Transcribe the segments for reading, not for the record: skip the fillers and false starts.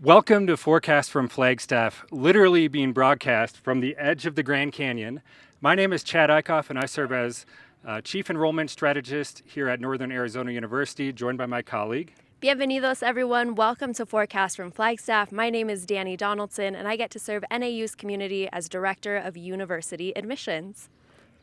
Welcome to Forecast from Flagstaff, literally being broadcast from the edge of the Grand Canyon. My name is Chad Eichhoff, and I serve as Chief Enrollment Strategist here at Northern Arizona University, joined by my colleague. Bienvenidos, everyone. Welcome to Forecast from Flagstaff. My name is Danny Donaldson, and I get to serve NAU's community as Director of University Admissions.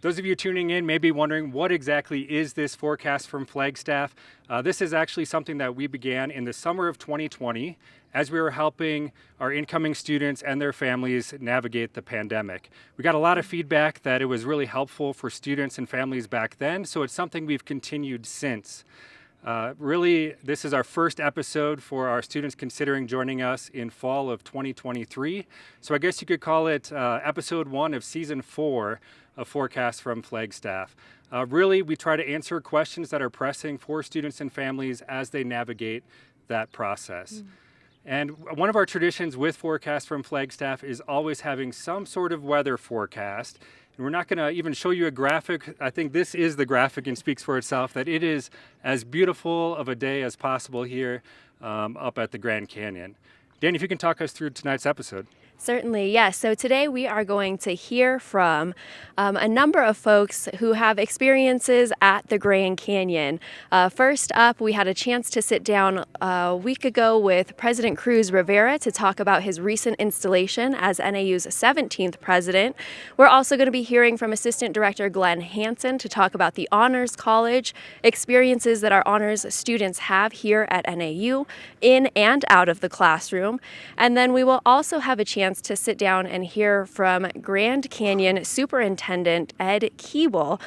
Those of you tuning in may be wondering, what exactly is this Forecast from Flagstaff? This is actually something that we began in the summer of 2020 as we were helping our incoming students and their families navigate the pandemic. We got a lot of feedback that it was really helpful for students and families back then, so it's something we've continued since. Really, this is our first episode for our students considering joining us in fall of 2023. So I guess you could call it episode 1 of season 4 of Forecast from Flagstaff. Really, we try to answer questions that are pressing for students and families as they navigate that process. And one of our traditions with Forecast from Flagstaff is always having some sort of weather forecast. And we're not going to even show you a graphic. I think this is the graphic and speaks for itself, that it is as beautiful of a day as possible here up at the Grand Canyon. Danny, if you can talk us through tonight's episode. Certainly, yes. So today we are going to hear from a number of folks who have experiences at the Grand Canyon. First up, we had a chance to sit down a week ago with President Cruz Rivera to talk about his recent installation as NAU's 17th president. We're also going to be hearing from Assistant Director Glenn Hansen to talk about the Honors College, experiences that our honors students have here at NAU, in and out of the classroom. And then we will also have a chance to sit down and hear from Grand Canyon Superintendent Ed Keeble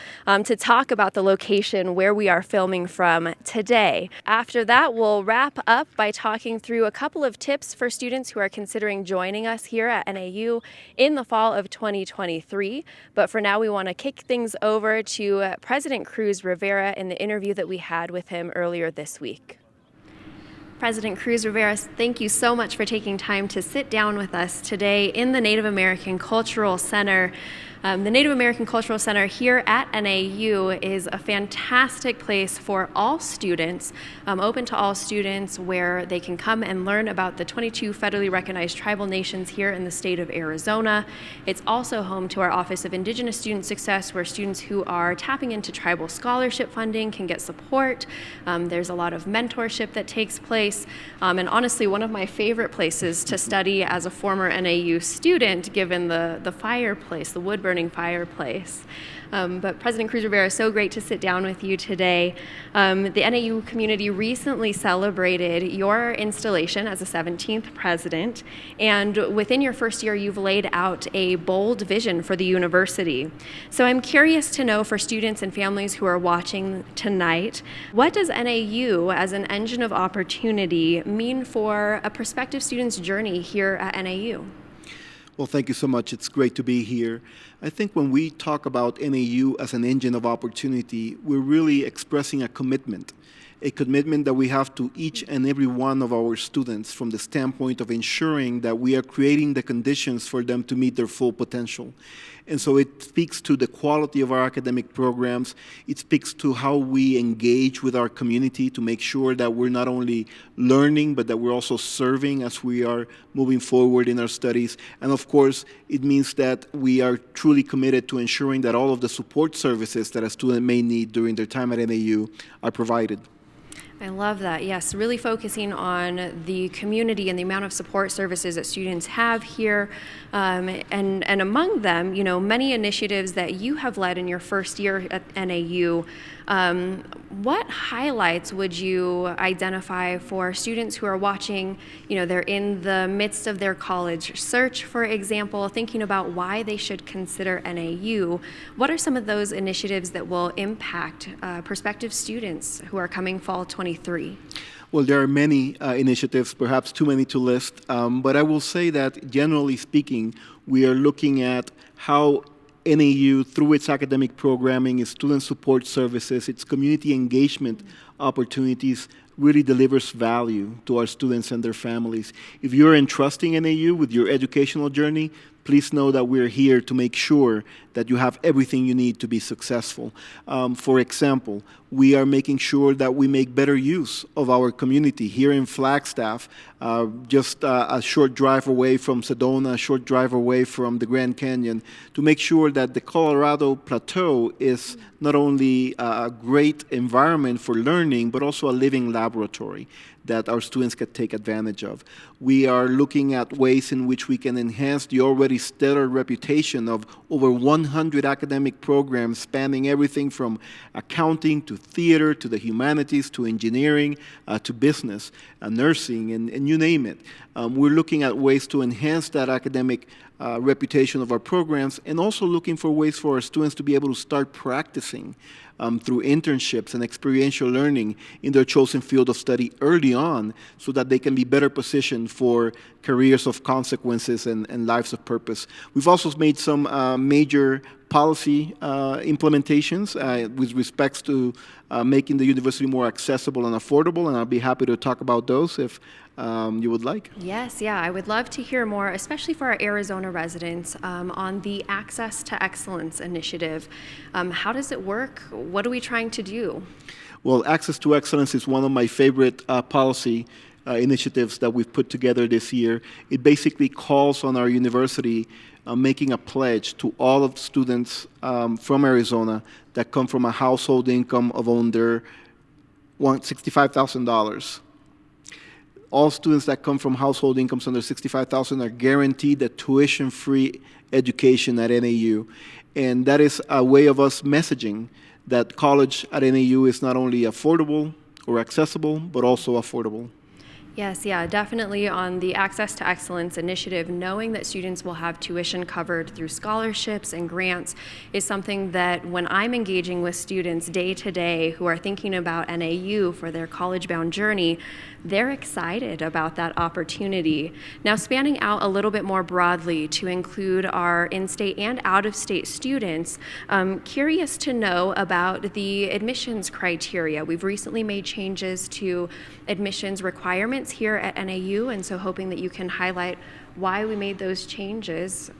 to talk about the location where we are filming from today. After that, we'll wrap up by talking through a couple of tips for students who are considering joining us here at NAU in the fall of 2023. But for now, we want to kick things over to President Cruz Rivera in the interview that we had with him earlier this week. President Cruz Rivera, thank you so much for taking time to sit down with us today in the Native American Cultural Center. The Native American Cultural Center here at NAU is a fantastic place for all students, open to all students, where they can come and learn about the 22 federally recognized tribal nations here in the state of Arizona. It's also home to our Office of Indigenous Student Success, where students who are tapping into tribal scholarship funding can get support. There's a lot of mentorship that takes place, and honestly, one of my favorite places to study as a former NAU student, given the fireplace, the wood-burning fireplace. But President Cruz Rivera, so great to sit down with you today. The NAU community recently celebrated your installation as a 17th president, and within your first year, you've laid out a bold vision for the university. So I'm curious to know, for students and families who are watching tonight, what does NAU as an engine of opportunity mean for a prospective student's journey here at NAU? Well, thank you so much. It's great to be here. I think when we talk about NAU as an engine of opportunity, we're really expressing a commitment that we have to each and every one of our students from the standpoint of ensuring that we are creating the conditions for them to meet their full potential. And so it speaks to the quality of our academic programs. It speaks to how we engage with our community to make sure that we're not only learning, but that we're also serving as we are moving forward in our studies. And of course, it means that we are truly committed to ensuring that all of the support services that a student may need during their time at NAU are provided. I love that. Yes, really focusing on the community and the amount of support services that students have here, and among them, you know, many initiatives that you have led in your first year at NAU. What highlights would you identify for students who are watching? You know, they're in the midst of their college search, for example, thinking about why they should consider NAU. What are some of those initiatives that will impact prospective students who are coming fall 23? Well, there are many initiatives, perhaps too many to list, but I will say that generally speaking, we are looking at how NAU, through its academic programming, its student support services, its community engagement opportunities, really delivers value to our students and their families. If you're entrusting NAU with your educational journey, please know that we're here to make sure that you have everything you need to be successful. For example, we are making sure that we make better use of our community here in Flagstaff, just a short drive away from Sedona, a short drive away from the Grand Canyon, to make sure that the Colorado Plateau is not only a great environment for learning, but also a living laboratory that our students can take advantage of. We are looking at ways in which we can enhance the already stellar reputation of over 100 academic programs spanning everything from accounting to theater to the humanities to engineering to business, nursing, and you name it. We're looking at ways to enhance that academic reputation of our programs, and also looking for ways for our students to be able to start practicing through internships and experiential learning in their chosen field of study early on, so that they can be better positioned for careers of consequences and lives of purpose. We've also made some major policy implementations with respects to making the university more accessible and affordable, and I'll be happy to talk about those if you would like. Yes, yeah, I would love to hear more, especially for our Arizona residents, on the Access to Excellence initiative. How does it work? What are we trying to do? Well, Access to Excellence is one of my favorite policy initiatives that we've put together this year. It basically calls on our university making a pledge to all of the students from Arizona that come from a household income of under $65,000. All students that come from household incomes under $65,000 are guaranteed a tuition-free education at NAU. And that is a way of us messaging that college at NAU is not only affordable or accessible, but also affordable. Yes, yeah, definitely on the Access to Excellence initiative, knowing that students will have tuition covered through scholarships and grants is something that when I'm engaging with students day to day who are thinking about NAU for their college-bound journey, they're excited about that opportunity. Now, spanning out a little bit more broadly to include our in-state and out-of-state students, curious to know about the admissions criteria. We've recently made changes to admissions requirements here at NAU, and so hoping that you can highlight why we made those changes.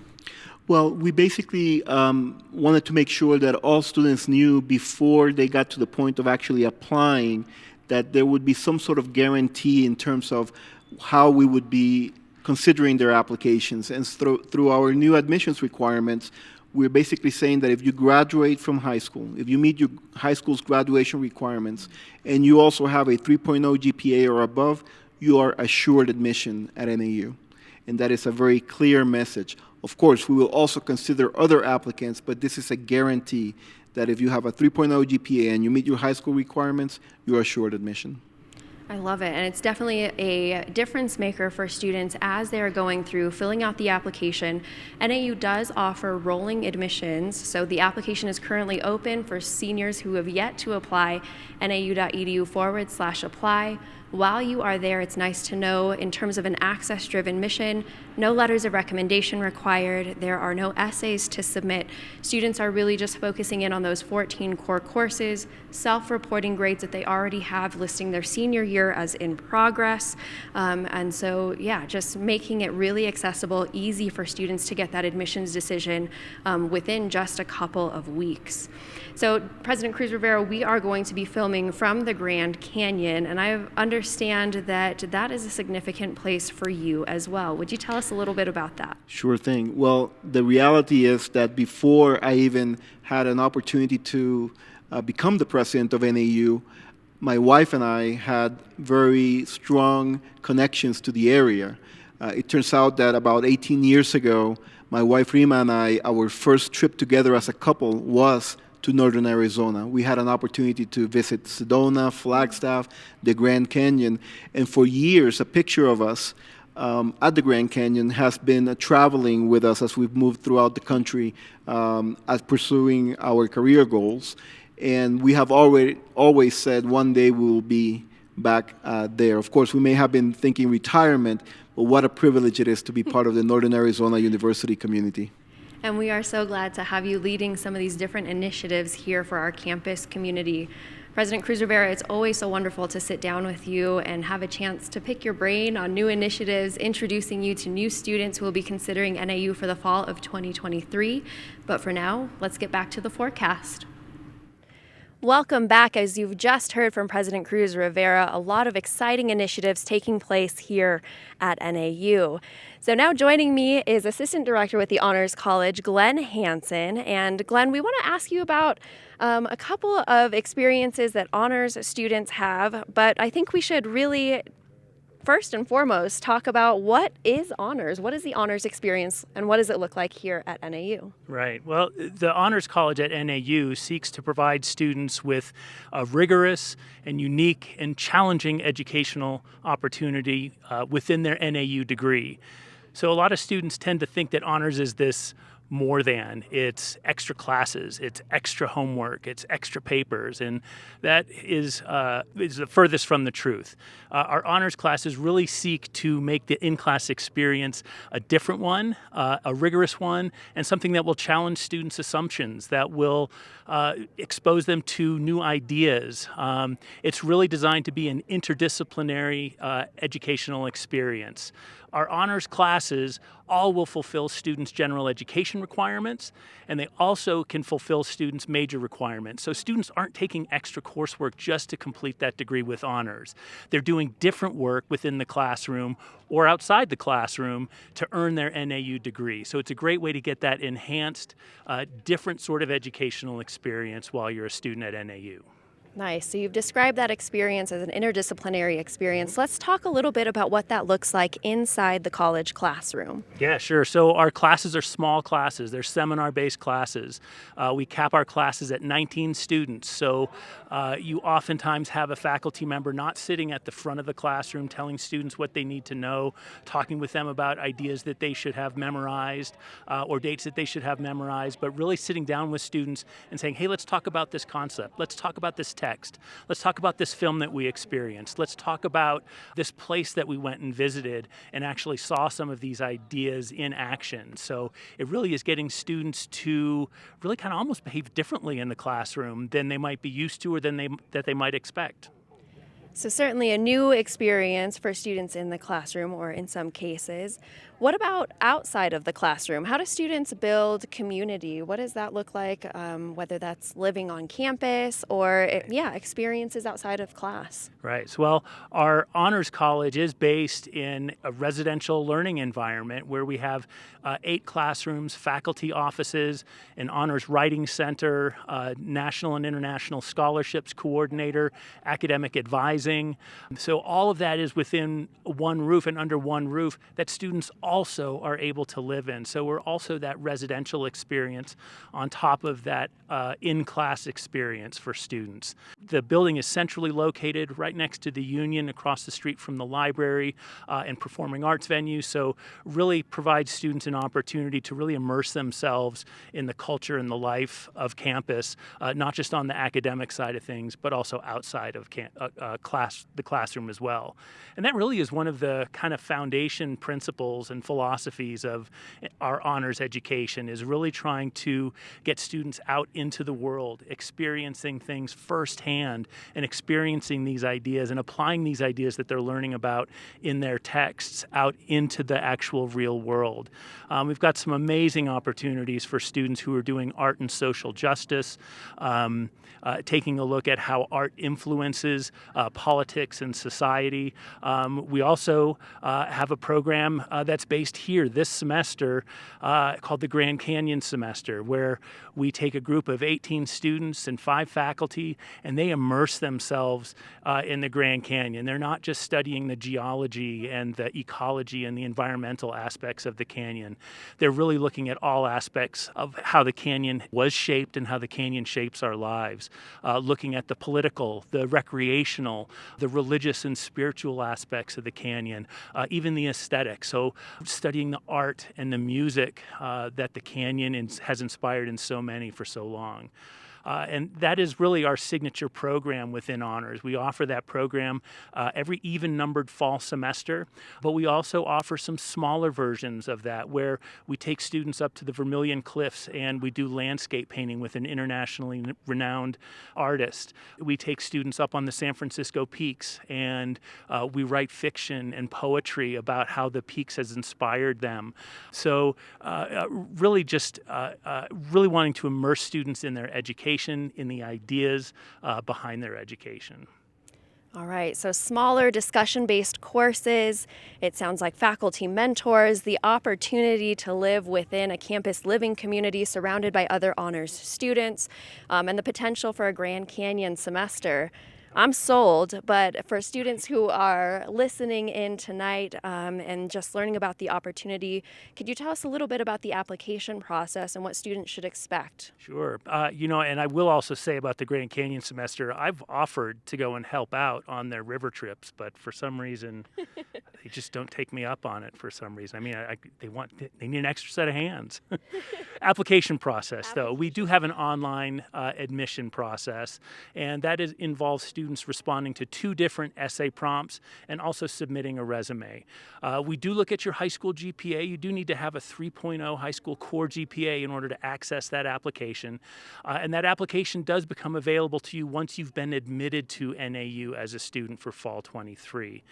Well, we basically wanted to make sure that all students knew before they got to the point of actually applying that there would be some sort of guarantee in terms of how we would be considering their applications. And through our new admissions requirements, we're basically saying that if you graduate from high school, if you meet your high school's graduation requirements, and you also have a 3.0 GPA or above, you are assured admission at NAU. And that is a very clear message. Of course, we will also consider other applicants, but this is a guarantee that if you have a 3.0 GPA and you meet your high school requirements, you are assured admission. I love it, and it's definitely a difference maker for students as they're going through filling out the application. NAU does offer rolling admissions, so the application is currently open for seniors who have yet to apply, nau.edu/apply. While you are there, it's nice to know in terms of an access-driven mission, no letters of recommendation required, there are no essays to submit. Students are really just focusing in on those 14 core courses, self-reporting grades that they already have, listing their senior year as in progress. And so, yeah, just making it really accessible, easy for students to get that admissions decision within just a couple of weeks. So, President Cruz Rivera, we are going to be filming from the Grand Canyon, and I understand that that is a significant place for you as well. Would you tell us a little bit about that? Sure thing. Well, the reality is that before I even had an opportunity to become the president of NAU, my wife and I had very strong connections to the area. It turns out that about 18 years ago, my wife Rima and I, our first trip together as a couple was to northern Arizona. We had an opportunity to visit Sedona, Flagstaff, the Grand Canyon, and for years a picture of us at the Grand Canyon has been traveling with us as we've moved throughout the country as pursuing our career goals. And we have always said one day we will be back there. Of course, we may have been thinking retirement, but what a privilege it is to be part of the Northern Arizona University community. And we are so glad to have you leading some of these different initiatives here for our campus community. President Cruz Rivera, it's always so wonderful to sit down with you and have a chance to pick your brain on new initiatives, introducing you to new students who will be considering NAU for the fall of 2023. But for now, let's get back to the forecast. Welcome back. As you've just heard from President Cruz Rivera, a lot of exciting initiatives taking place here at NAU. So now joining me is Assistant Director with the Honors College, Glenn Hansen. And Glenn, we want to ask you about a couple of experiences that honors students have, but I think we should really first and foremost talk about what is honors. What is the honors experience and what does it look like here at NAU? Right. Well, the Honors College at NAU seeks to provide students with a rigorous and unique and challenging educational opportunity within their NAU degree. So a lot of students tend to think that honors is this more than. It's extra classes, it's extra homework, it's extra papers, and that is the furthest from the truth. Our honors classes really seek to make the in-class experience a different one, a rigorous one, and something that will challenge students' assumptions, that will expose them to new ideas. It's really designed to be an interdisciplinary educational experience. Our honors classes all will fulfill students' general education requirements, and they also can fulfill students' major requirements. So students aren't taking extra coursework just to complete that degree with honors. They're doing different work within the classroom or outside the classroom to earn their NAU degree. So it's a great way to get that enhanced, different sort of educational experience while you're a student at NAU. Nice. So you've described that experience as an interdisciplinary experience. Let's talk a little bit about what that looks like inside the college classroom. Yeah, sure. So our classes are small classes. They're seminar-based classes. We cap our classes at 19 students. So you oftentimes have a faculty member not sitting at the front of the classroom telling students what they need to know, talking with them about ideas that they should have memorized or dates that they should have memorized, but really sitting down with students and saying, hey, let's talk about this concept. Let's talk about this text. Let's talk about this film that we experienced. Let's talk about this place that we went and visited and actually saw some of these ideas in action. So it really is getting students to really kind of almost behave differently in the classroom than they might be used to or that they might expect. So certainly a new experience for students in the classroom or in some cases. What about outside of the classroom? How do students build community? What does that look like, whether that's living on campus or, experiences outside of class? Right. So, well, our Honors College is based in a residential learning environment where we have 8 classrooms, faculty offices, an honors writing center, national and international scholarships coordinator, academic advising. So all of that is within one roof and under one roof that students also are able to live in. So we're also that residential experience on top of that in-class experience for students. The building is centrally located right next to the Union, across the street from the library and performing arts venue. So really provides students an opportunity to really immerse themselves in the culture and the life of campus, not just on the academic side of things, but also outside of the classroom as well. And that really is one of the kind of foundation principles and philosophies of our honors education, is really trying to get students out into the world, experiencing things firsthand and experiencing these ideas and applying these ideas that they're learning about in their texts out into the actual real world. We've got some amazing opportunities for students who are doing art and social justice, taking a look at how art influences politics and society. We also have a program that's based here this semester called the Grand Canyon semester, where we take a group of 18 students and 5 faculty, and they immerse themselves in the Grand Canyon. They're not just studying the geology and the ecology and the environmental aspects of the canyon. They're really looking at all aspects of how the canyon was shaped and how the canyon shapes our lives, looking at the political, the recreational, the religious and spiritual aspects of the canyon, even the aesthetic. So studying the art and the music that the canyon has inspired in so many for so long. And that is really our signature program within honors. We offer that program every even-numbered fall semester, but we also offer some smaller versions of that where we take students up to the Vermilion Cliffs and we do landscape painting with an internationally renowned artist. We take students up on the San Francisco peaks and we write fiction and poetry about how the peaks has inspired them. So really just really wanting to immerse students in their education, in the ideas behind their education. All right, so smaller discussion-based courses, it sounds like faculty mentors, the opportunity to live within a campus living community surrounded by other honors students, and the potential for a Grand Canyon semester. I'm sold, but for students who are listening in tonight and just learning about the opportunity, could you tell us a little bit about the application process and what students should expect? Sure. And I will also say about the Grand Canyon semester, I've offered to go and help out on their river trips, but for some reason, they just don't take me up on it for some reason. I mean, they need an extra set of hands. Application process, though. We do have an online admission process, and that involves students responding to 2 different essay prompts and also submitting a resume. We do look at your high school GPA. You do need to have a 3.0 high school core GPA in order to access that application. And that application does become available to you once you've been admitted to NAU as a student for fall 23.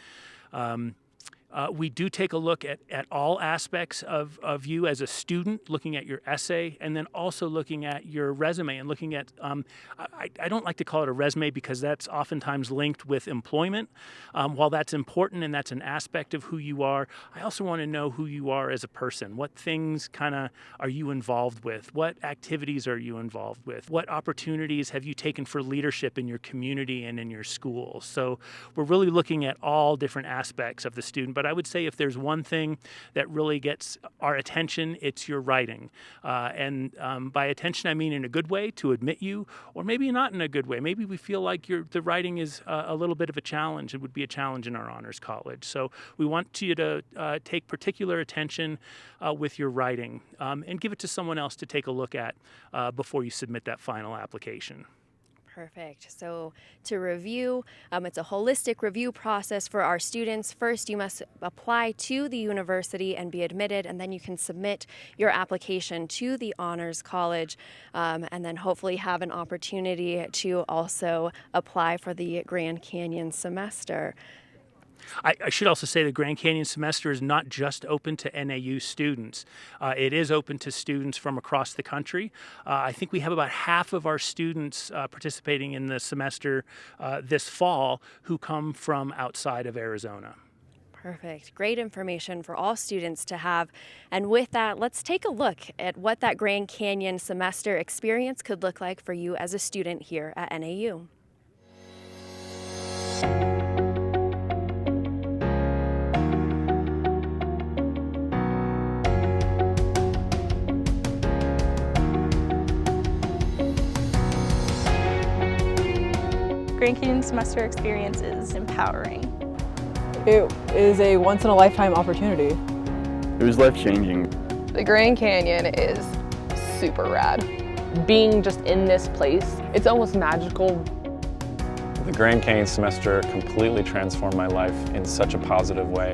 We do take a look at all aspects of you as a student, looking at your essay, and then also looking at your resume and looking at, I don't like to call it a resume because that's oftentimes linked with employment. While that's important and that's an aspect of who you are, I also want to know who you are as a person. What things kind of are you involved with? What activities are you involved with? What opportunities have you taken for leadership in your community and in your school? So we're really looking at all different aspects of the student. But I would say if there's one thing that really gets our attention, it's your writing. And by attention, I mean in a good way to admit you, or maybe not in a good way. Maybe we feel like the writing is a little bit of a challenge. It would be a challenge in our honors college. So we want you to take particular attention with your writing and give it to someone else to take a look at before you submit that final application. Perfect. So to review, it's a holistic review process for our students. First, you must apply to the university and be admitted, and then you can submit your application to the Honors College, and then hopefully have an opportunity to also apply for the Grand Canyon semester. I should also say the Grand Canyon semester is not just open to NAU students. It is open to students from across the country. I think we have about half of our students participating in the semester this fall who come from outside of Arizona. Perfect. Great information for all students to have. And with that, let's take a look at what that Grand Canyon semester experience could look like for you as a student here at NAU. Grand Canyon semester experience is empowering. It is a once-in-a-lifetime opportunity. It was life-changing. The Grand Canyon is super rad. Being just in this place, it's almost magical. The Grand Canyon semester completely transformed my life in such a positive way.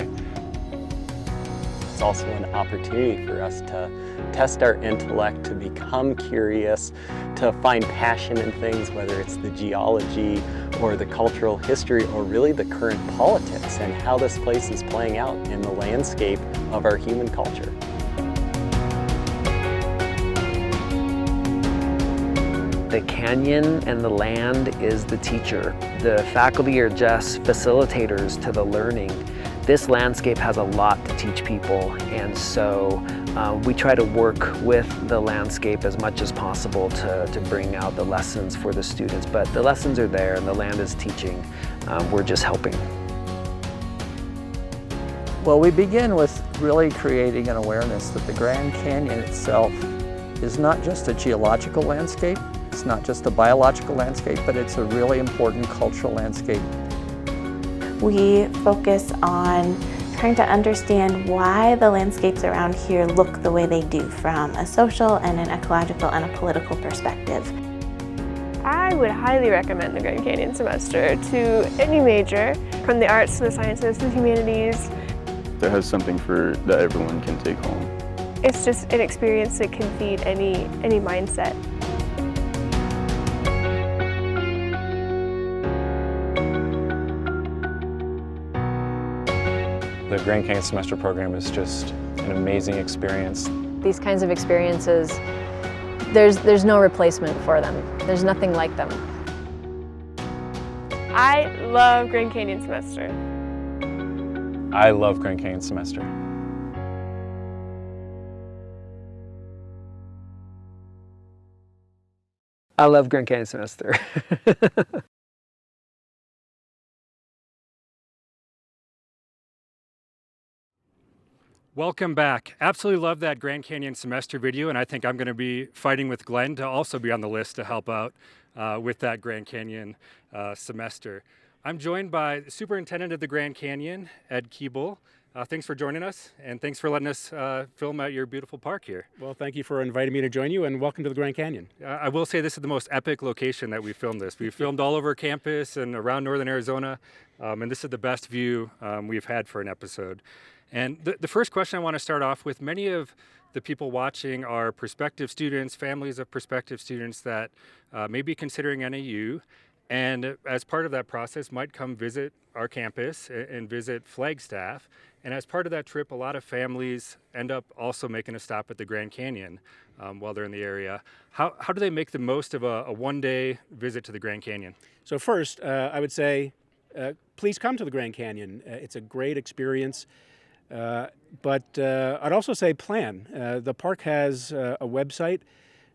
It's also an opportunity for us to test our intellect, to become curious, to find passion in things, whether it's the geology or the cultural history or really the current politics and how this place is playing out in the landscape of our human culture. The canyon and the land is the teacher. The faculty are just facilitators to the learning. This landscape has a lot to teach people, and so we try to work with the landscape as much as possible to bring out the lessons for the students. But the lessons are there and the land is teaching. We're just helping. Well, we begin with really creating an awareness that the Grand Canyon itself is not just a geological landscape, it's not just a biological landscape, but it's a really important cultural landscape. We focus on trying to understand why the landscapes around here look the way they do from a social and an ecological and a political perspective. I would highly recommend the Grand Canyon semester to any major, from the arts to the sciences to the humanities. It has something that everyone can take home. It's just an experience that can feed any mindset. The Grand Canyon semester program is just an amazing experience. These kinds of experiences, there's no replacement for them. There's nothing like them. I love Grand Canyon semester. I love Grand Canyon semester. I love Grand Canyon semester. Welcome back. Absolutely love that Grand Canyon semester video, and I think I'm going to be fighting with Glenn to also be on the list to help out with that Grand Canyon semester. I'm joined by the Superintendent of the Grand Canyon, Ed Keeble. Thanks for joining us, and thanks for letting us film at your beautiful park here. Well, thank you for inviting me to join you, and welcome to the Grand Canyon. I will say this is the most epic location that we filmed this. We filmed all over campus and around northern Arizona, and this is the best view we've had for an episode. And the first question I want to start off with, many of the people watching are prospective students, families of prospective students that may be considering NAU, and as part of that process might come visit our campus and visit Flagstaff. And as part of that trip, a lot of families end up also making a stop at the Grand Canyon while they're in the area. How do they make the most of a one-day visit to the Grand Canyon? So first, I would say, please come to the Grand Canyon. It's a great experience. But I'd also say plan. The park has a website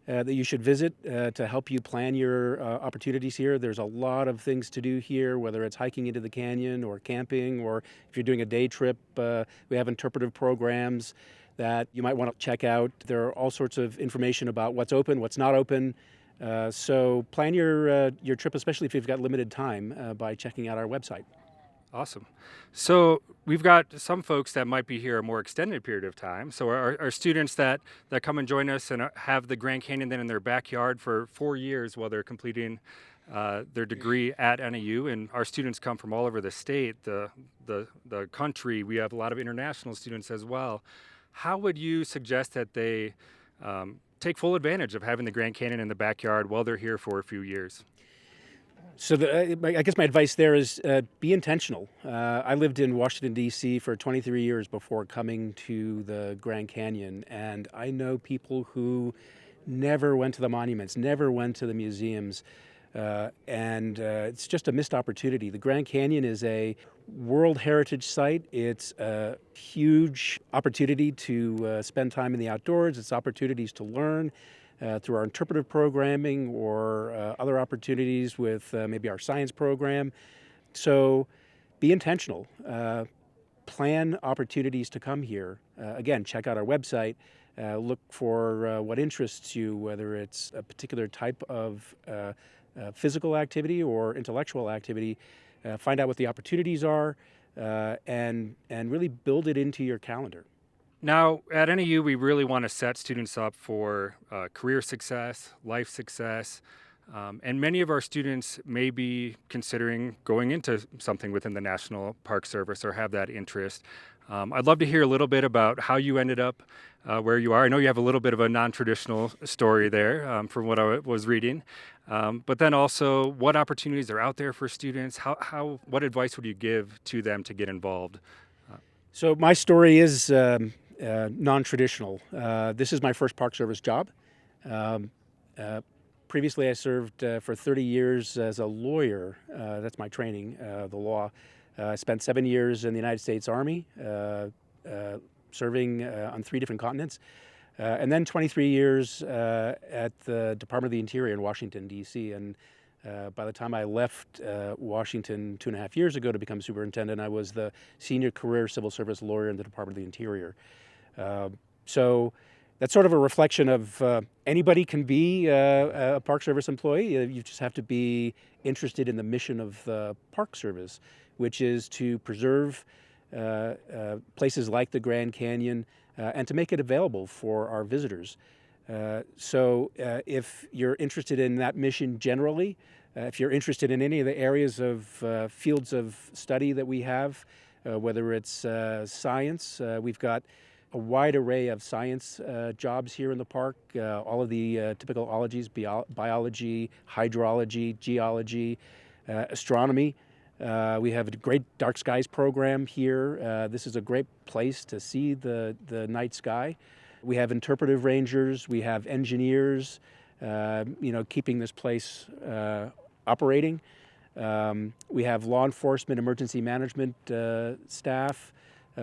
that you should visit to help you plan your opportunities here. There's a lot of things to do here, whether it's hiking into the canyon or camping, or if you're doing a day trip, we have interpretive programs that you might want to check out. There are all sorts of information about what's open, what's not open. So plan your trip, especially if you've got limited time, by checking out our website. Awesome. So we've got some folks that might be here a more extended period of time. So our students that come and join us and have the Grand Canyon then in their backyard for 4 years while they're completing their degree at NAU. And our students come from all over the state, the country. We have a lot of international students as well. How would you suggest that they take full advantage of having the Grand Canyon in the backyard while they're here for a few years? So I guess my advice there is be intentional. I lived in Washington, D.C. for 23 years before coming to the Grand Canyon, and I know people who never went to the monuments, never went to the museums, and it's just a missed opportunity. The Grand Canyon is a World Heritage Site. It's a huge opportunity to spend time in the outdoors. It's opportunities to learn. Through our interpretive programming or other opportunities with maybe our science program. So be intentional. Plan opportunities to come here. Again, check out our website. Look for what interests you, whether it's a particular type of physical activity or intellectual activity. Find out what the opportunities are and really build it into your calendar. Now, at NAU, we really want to set students up for career success, life success, and many of our students may be considering going into something within the National Park Service or have that interest. I'd love to hear a little bit about how you ended up where you are. I know you have a little bit of a non-traditional story there from what I was reading, but then also what opportunities are out there for students? What advice would you give to them to get involved? So my story is non-traditional. This is my first Park Service job. Previously, I served for 30 years as a lawyer. That's my training, the law. I spent 7 years in the United States Army, serving on 3 different continents, and then 23 years at the Department of the Interior in Washington, D.C. And by the time I left Washington 2.5 years ago to become superintendent, I was the senior career civil service lawyer in the Department of the Interior. So that's sort of a reflection of anybody can be a Park Service employee. You just have to be interested in the mission of the Park Service, which is to preserve places like the Grand Canyon and to make it available for our visitors. So if you're interested in that mission generally, if you're interested in any of the areas of fields of study that we have, whether it's science, we've got a wide array of science jobs here in the park, all of the typical ologies, biology, hydrology, geology, astronomy. We have a great dark skies program here. This is a great place to see the night sky. We have interpretive rangers, we have engineers, keeping this place operating. We have law enforcement, emergency management staff.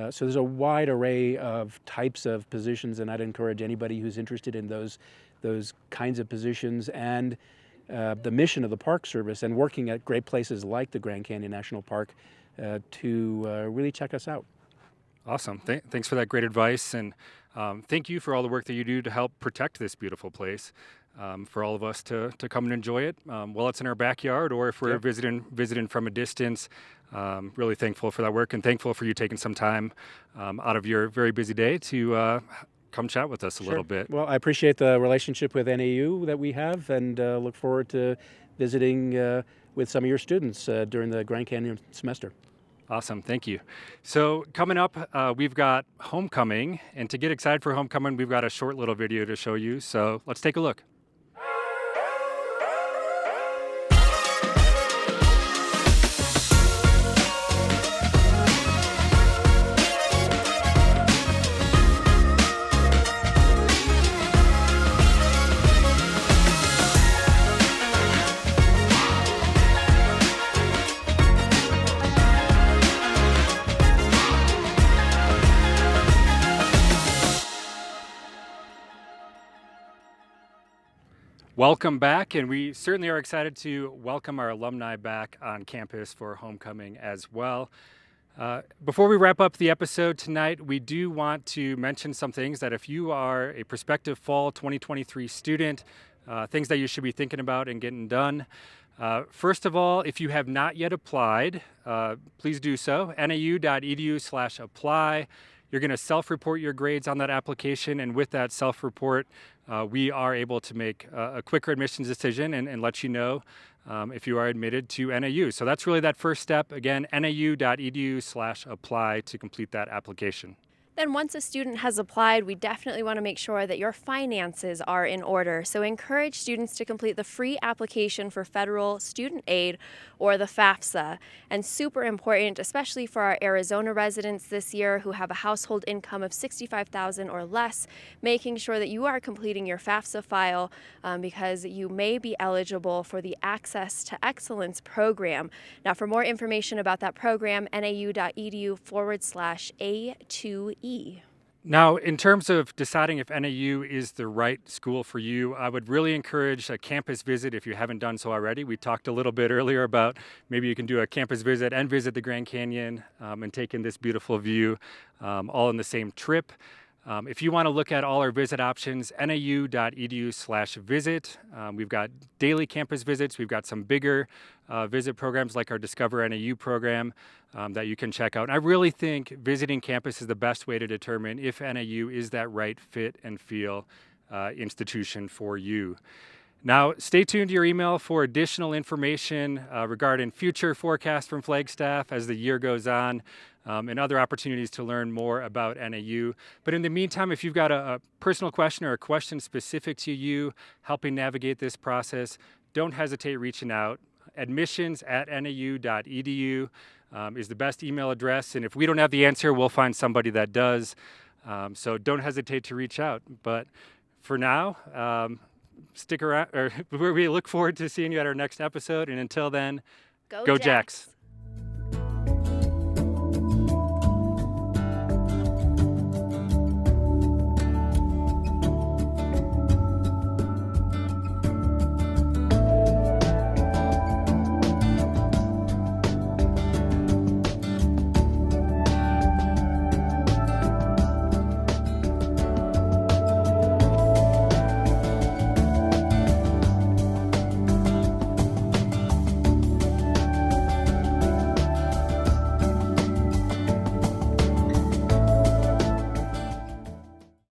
So there's a wide array of types of positions, and I'd encourage anybody who's interested in those kinds of positions and the mission of the Park Service and working at great places like the Grand Canyon National Park to really check us out. Awesome. Thanks for that great advice, and thank you for all the work that you do to help protect this beautiful place. For all of us to come and enjoy it, while it's in our backyard or if we're visiting from a distance. Really thankful for that work and thankful for you taking some time out of your very busy day to come chat with us a little bit. Well, I appreciate the relationship with NAU that we have and look forward to visiting with some of your students during the Grand Canyon semester. Awesome. Thank you. So coming up, we've got homecoming, and to get excited for homecoming, we've got a short little video to show you. So let's take a look. Welcome back, and we certainly are excited to welcome our alumni back on campus for homecoming as well. Before we wrap up the episode tonight, we do want to mention some things that if you are a prospective fall 2023 student, things that you should be thinking about and getting done. First of all, if you have not yet applied, please do so. nau.edu/apply. You're going to self-report your grades on that application, and with that self-report, we are able to make a quicker admissions decision and let you know if you are admitted to NAU. So that's really that first step. Again, nau.edu/apply to complete that application. Then once a student has applied, we definitely want to make sure that your finances are in order. So encourage students to complete the free application for federal student aid or the FAFSA. And super important, especially for our Arizona residents this year who have a household income of $65,000 or less, making sure that you are completing your FAFSA file because you may be eligible for the Access to Excellence program. Now, for more information about that program, nau.edu/A2E. Now, in terms of deciding if NAU is the right school for you, I would really encourage a campus visit if you haven't done so already. We talked a little bit earlier about maybe you can do a campus visit and visit the Grand Canyon and take in this beautiful view all in the same trip. If you want to look at all our visit options, nau.edu/visit. We've got daily campus visits. We've got some bigger visit programs like our Discover NAU program that you can check out. And I really think visiting campus is the best way to determine if NAU is that right fit and feel institution for you. Now, stay tuned to your email for additional information regarding future forecasts from Flagstaff as the year goes on. And other opportunities to learn more about NAU. But in the meantime, if you've got a personal question or a question specific to you helping navigate this process, don't hesitate reaching out. admissions@nau.edu is the best email address. And if we don't have the answer, we'll find somebody that does. So don't hesitate to reach out. But for now, stick around, or we look forward to seeing you at our next episode. And until then, go Jacks.